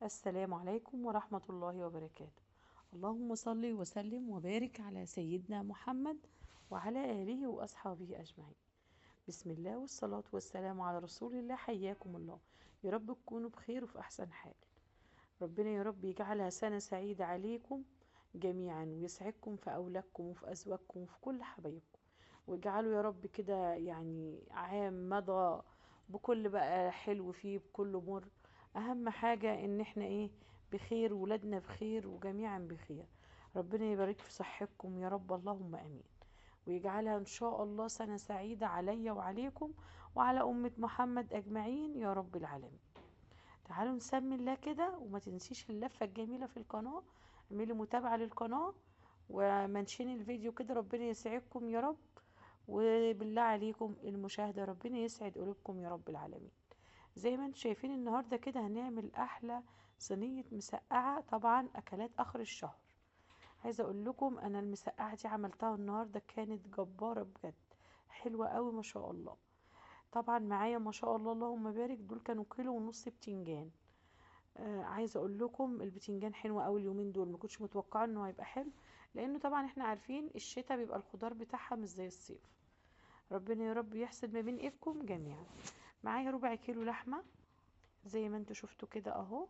السلام عليكم ورحمة الله وبركاته. اللهم صل وسلم وبارك على سيدنا محمد وعلى آله وأصحابه أجمعين. بسم الله والصلاة والسلام على رسول الله. حياكم الله، يا رب تكونوا بخير وفي أحسن حال. ربنا يا رب يجعلها سنة سعيدة عليكم جميعا، ويسعدكم في أولادكم وفي أزواجكم وفي كل حبايبكم، ويجعلوا يا رب كده يعني عام مضى بكل بقى حلو فيه بكل مر. أهم حاجة إن احنا بخير، ولادنا بخير وجميعا بخير. ربنا يبارك في صحتكم يا رب، اللهم آمين. ويجعلها إن شاء الله سنة سعيدة عليا وعليكم وعلى أمة محمد أجمعين يا رب العالمين. تعالوا نسمي الله كده، وما تنسيش اللفة الجميلة في القناة. اعملي متابعة للقناة ومنشين الفيديو كده. ربنا يسعدكم يا رب، وبالله عليكم المشاهدة ربنا يسعد قلوبكم يا رب العالمين. زي ما انتم شايفين النهاردة كده هنعمل أحلى صينية مسقعة، طبعا أكلات آخر الشهر. عايزة أقول لكم أنا المسقعة دي عملتها النهاردة كانت جبارة بجد، حلوة قوي ما شاء الله. طبعا معايا ما شاء الله اللهم بارك، دول كانوا كيلو ونص بتنجان. عايزه اقول لكم البتنجان حلو قوي اليومين دول، ما كنتش متوقعه انه هيبقى حلو، لانه طبعا احنا عارفين الشتاء بيبقى الخضار بتاعها مش زي الصيف. ربنا يا رب يحسن ما بين ايدكم جميعا. معايا ربع كيلو لحمه زي ما انتوا شفتوا كده اهو.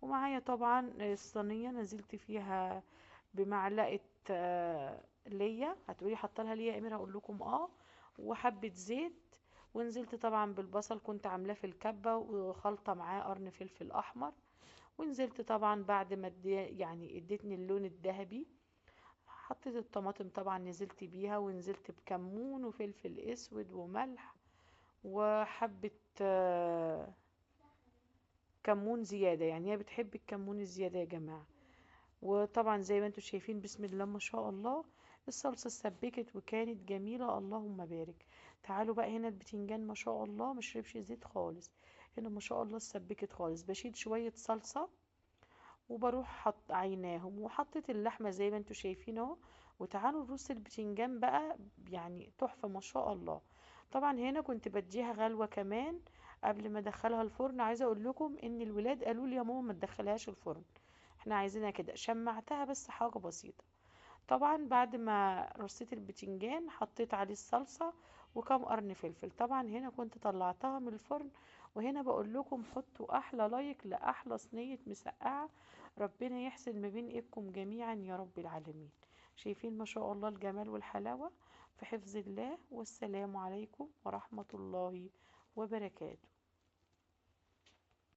ومعايا طبعا الصينيه نزلت فيها بمعلقه ليا. هتقولي حاطه لها ليه يا امير؟ هقول لكم وحبه زيت. ونزلت طبعا بالبصل، كنت عاملاه في الكبه وخلطه معاه قرن فلفل احمر. ونزلت طبعا بعد ما يعني ادتني اللون الذهبي، حطيت الطماطم طبعا نزلت بيها، ونزلت بكمون وفلفل اسود وملح وحبة كمون زيادة، يعني هي بتحب الكمون الزيادة يا جماعة. وطبعا زي ما انتم شايفين بسم الله ما شاء الله الصلصة اتسبكت وكانت جميلة اللهم بارك. تعالوا بقى هنا البتنجان ما شاء الله مشربش زيت خالص، هنا ما شاء الله اتسبكت خالص. بشيل شوية صلصة وبروح حط عيناهم، وحطيت اللحمه زي ما انتوا شايفين اهو. وتعالوا نرص البتنجان بقى، يعني تحفه ما شاء الله. طبعا هنا كنت بديها غلوه كمان قبل ما ادخلها الفرن. عايزه اقول لكم ان الولاد قالوا لي يا ماما ما تدخلهاش الفرن، احنا عايزينها كده. شمعتها بس حاجه بسيطه. طبعا بعد ما رصيت البتنجان حطيت عليه الصلصة وكم قرن فلفل. طبعا هنا كنت طلعتها من الفرن. وهنا بقول لكم حطوا احلى لايك لاحلى صينية مسقعة. ربنا يحسن ما بين ايدكم جميعا يا رب العالمين. شايفين ما شاء الله الجمال والحلاوة. في حفظ الله، والسلام عليكم ورحمة الله وبركاته.